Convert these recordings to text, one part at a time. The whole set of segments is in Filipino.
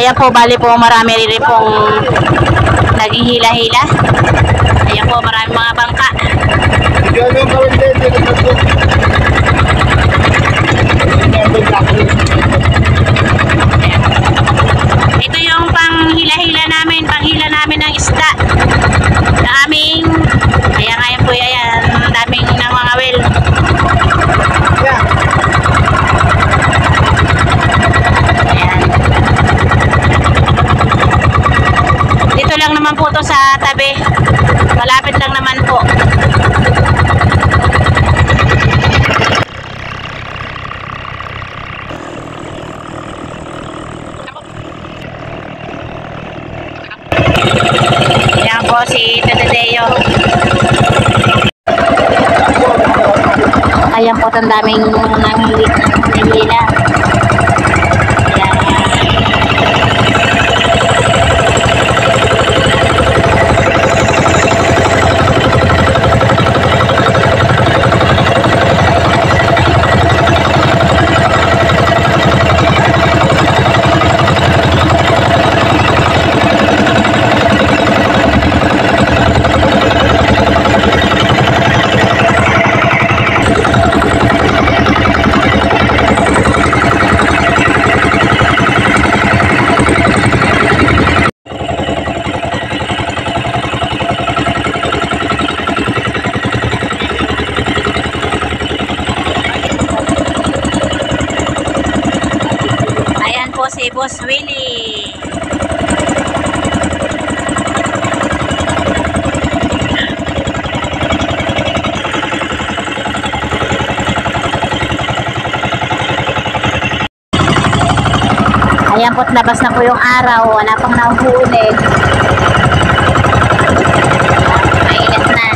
Ayan po, bali po marami rin pong naging hila-hila. Ayan po, marami mga bangka. Ito yung panghila-hila namin, panghila namin ng isda na aming, ayan ngayon po, ayan, daming ng mga well. Ayan. Dito lang naman po to sa tabi, malapit lang naman po. Ayan po si Tedeo. Ayan po, ang daming nanghihila. Si Boss Willie. Ayan po't labas na po yung araw, wala pang nahuhuli. Mainit na.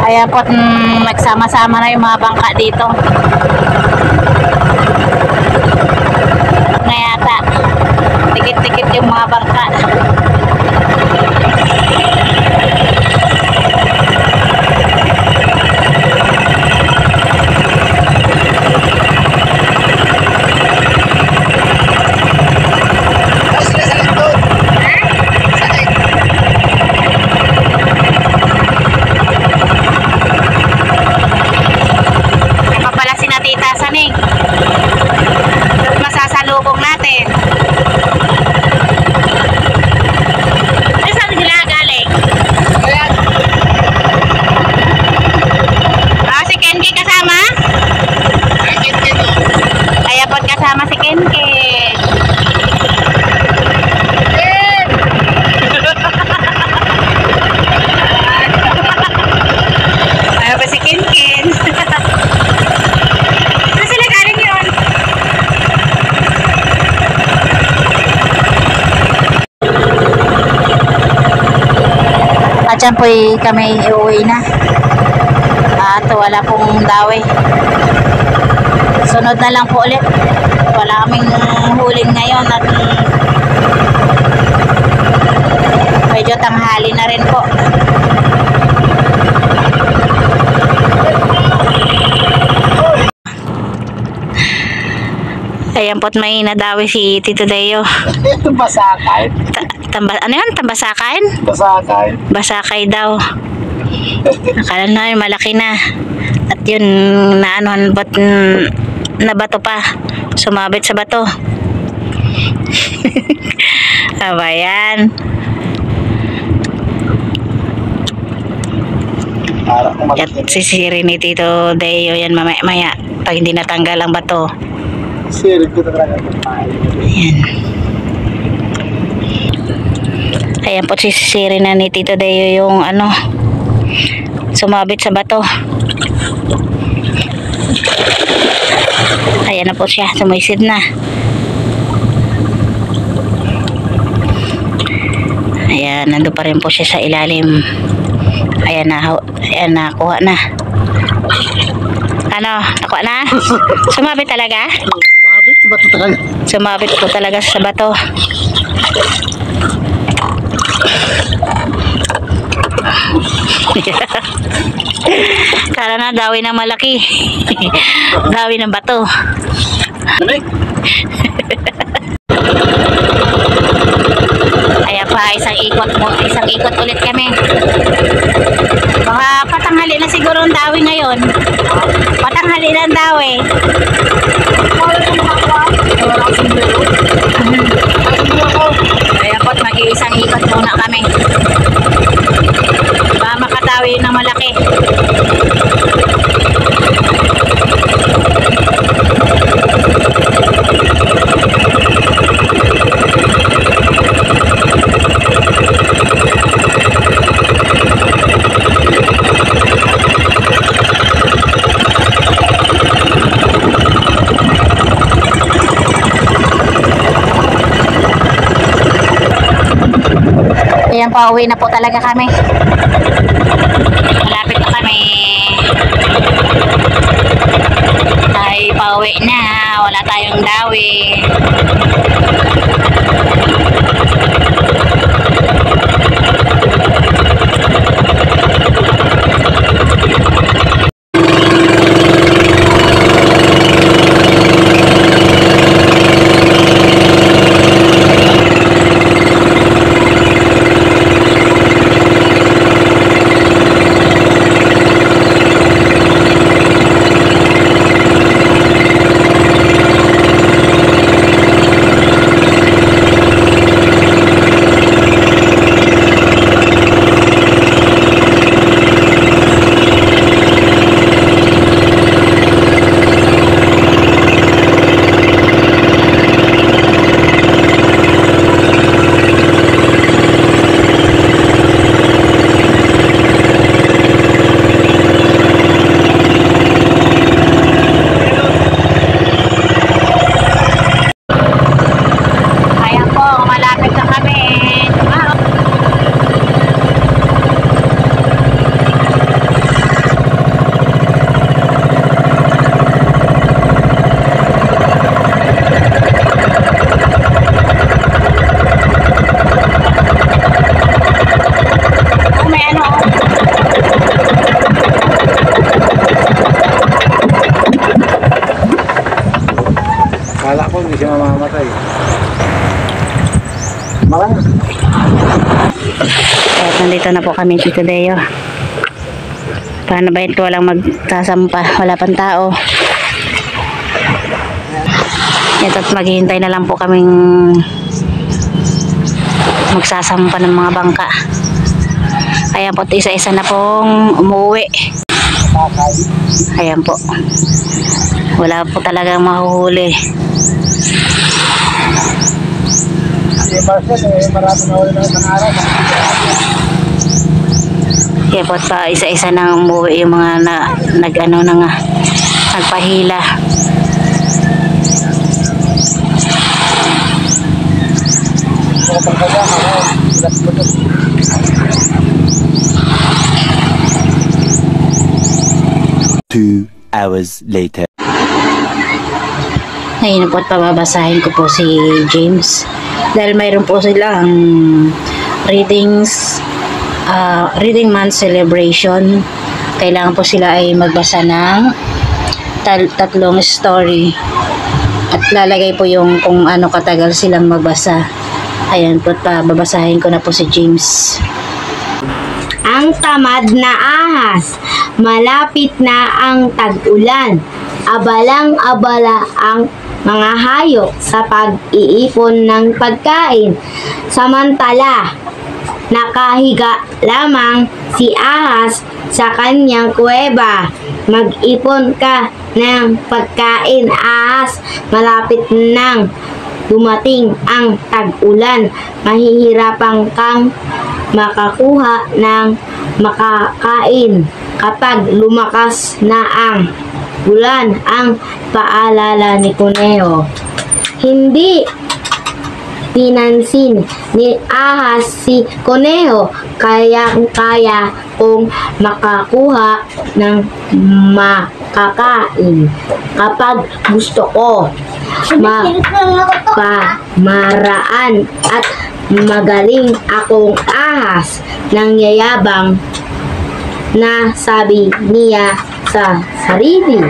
Ayan po, nagsama-sama na yung mga bangka dito. Na yata, tikit-tikit yung mga bangka. Masasalubong natin. Ay, saan sila galing? Si Kenke kasama? Kaya po kasama si Kenke. Kaya po si Kenken. At yan po kami iuwi na. At wala pong dawi. Sunod na lang po ulit. Wala kaming huling ngayon at medyo tanghali na rin po. Ayan po't may nadawi si Tito Deo. Basakay. Ano yan? Tambasakay? Basakay. Basakay daw. Akala na yun, malaki na. At yun, naanohan na bato pa. Sumabit sa bato. Aba yan. At sisiri ni Tito Deo yan mamaya pag hindi natanggal ang bato. Sirit ko talaga. Ayan. Ayan po, sisiri na ni Tito Deo yung ano, sumabit sa bato. Ayan na po siya, sumisid na. Ayan, nandun pa rin po siya sa ilalim. Ayan na, kuha na. Ano, nakuha na? Sumabit talaga? Sumabit sa bato talaga. Sumabit po talaga sa bato. Kala na dawi ng malaki. Dawi ng bato. Kaya pa isang ikot ulit kami. Baka patanghali na siguro ang dawi ngayon. Patanghali na ang dawi. Kaya po't mag-iisang ikot muna kami. Baka makatawi ng malaki. Ayan, pauwi na po talaga kami. Malapit na kami. Ay, pauwi na. Wala tayong dawi. Kala ko hindi siya mamamatay. Marami. At nandito na po kami, Tito Deo. Paano ba ito walang magsasampa? Wala pang tao. Ito't maghihintay na lang po kaming magsasampa ng mga bangka. Ayan po, isa-isa na pong umuwi. Ayan po. Wala po talagang mahuhuli. Marami na ulit ng isang araw. Kaya po pa isa-isa nang umuwi yung mga nag-ano na nga, nagpahila. Two hours later. Ngayon po at pababasahin ko po si James dahil mayroon po silang reading month celebration. Kailangan po sila ay magbasa ng tatlong story at lalagay po yung kung ano katagal silang magbasa. Ayan po at pababasahin ko na po si James. Ang tamad na ahas, malapit na ang tag-ulan. Abalang-abala ang mga hayop sa pag-iipon ng pagkain. Samantala, nakahiga lamang si ahas sa kanyang kuweba. Mag-ipon ka ng pagkain, ahas. Malapit nang dumating ang tag-ulan. Mahihirapan kang makakuha ng makakain kapag lumakas na ang ulan. Ang paalala ni Kuneho. Hindi pinansin ni ahas si Kuneho, kaya kung makakuha ng makakain. Kapag gusto ko, maparaan at magaling akong ahas, nang yayabang na sabi niya sa sarili.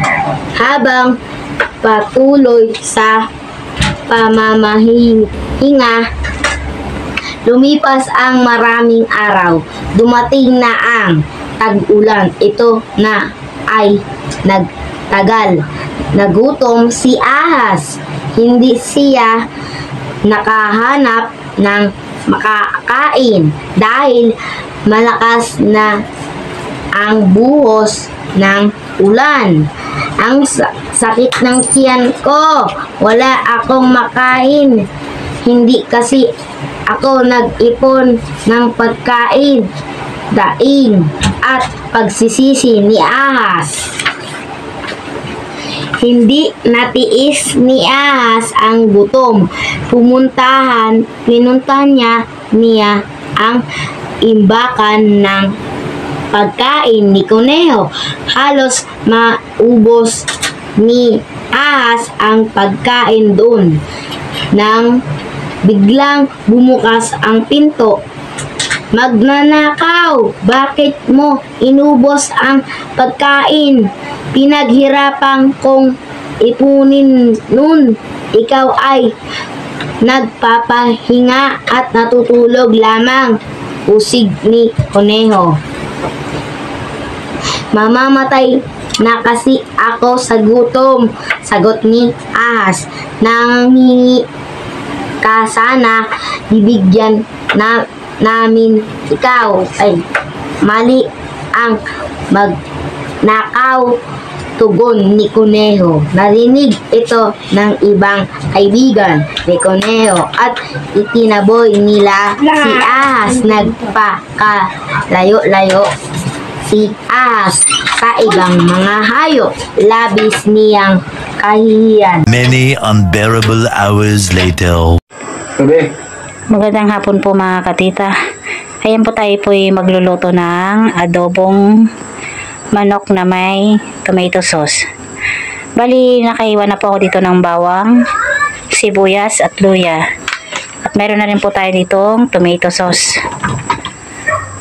Habang patuloy sa pamamahinga, lumipas ang maraming araw. Dumating na ang tag-ulan. Ito na ay nagtagal. Nagutom si ahas. Hindi siya nakahanap ng makakain dahil malakas na ang buhos ng ulan. Ang sakit ng tiyan ko. Wala akong makain. Hindi kasi ako nag-ipon ng pagkain. Daing at pagsisisi ni ahas. Hindi natiis ni ahas ang gutom. Pinuntahan niya ang imbakan ng pagkain ni Kuneho. Halos maubos ni ahas ang pagkain doon. Nang biglang bumukas ang pinto. Magnanakaw! Bakit mo inubos ang pagkain? Pinaghirapan kong ipunin nun. Ikaw ay nagpapahinga at natutulog lamang. Usig ni Kuneho. Mamamatay na kasi ako sa gutom. Sagot ni ahas. Nanghingi ka sana, bibigyan namin ikaw. Ay, mali ang magnakaw, tugon ni Kuneho. Narinig ito ng ibang kaibigan ni Kuneho at itinaboy nila si ahas. Nagpakalayo-layo si ahas sa ibang mga hayop. Labis niyang kahihiyan. Many unbearable hours later. Sabi, Magandang hapon po mga katita. Ayan po tayo po magluluto ng adobong manok na may tomato sauce. Bali, nakaiwan na po ako dito ng bawang, sibuyas at luya. At meron na rin po tayo ditong tomato sauce.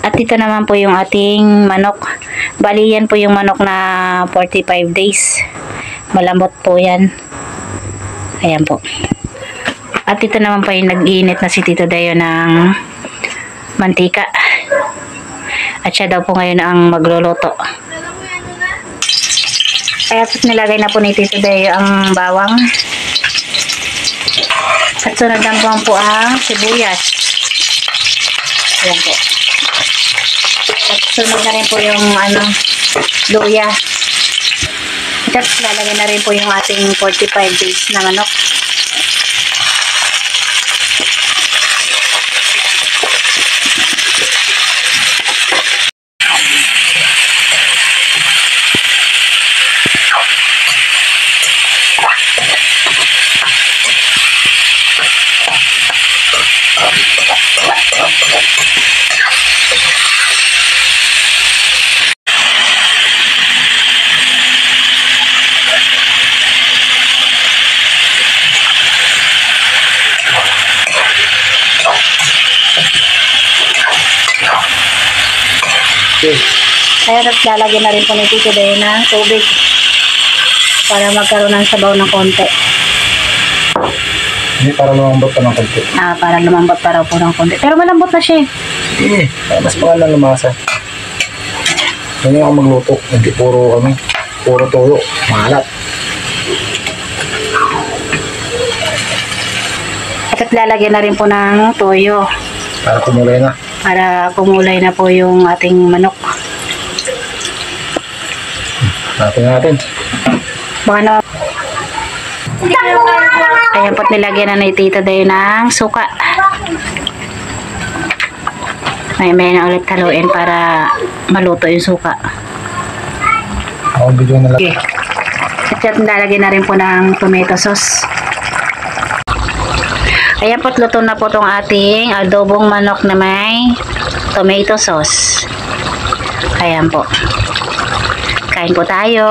At dito naman po yung ating manok. Bali, yan po yung manok na 45 days. Malambot po yan. Ayan po. At ito naman po yung nag-iinit na si Tito Dayo ng mantika. At siya daw po ngayon ang magluluto. Kaya nilagay na po ni Tito Dayo ang bawang. At sunod lang po ang sibuyas. Ayan po. At sunod na rin po yung luya. At lalagay na rin po yung ating 45 days na manok. Kaya lalagyan na rin po ni Tito Dayo ng tubig para magkaroon ng sabaw ng konti. hindi para lumambot ka ng konti. Para lumambot pa raw po ng konti. Pero malambot na siya. Mas pangalan lumasa. Hindi ako magluto. Hindi puro tuyo. Malat. At lalagyan na rin po ng toyo Para kumulay na. para kumulay na po yung ating manok. Natin. Baka na. Ayan po't nilagyan na ni Tito Dayo ng suka. May na ulit haluin para maluto yung suka. Ako video na lang. Okay. At nilagyan na rin po ng tomato sauce. Ayan po't luto na po itong ating adobong manok na may tomato sauce. Ayan po. Kain po tayo.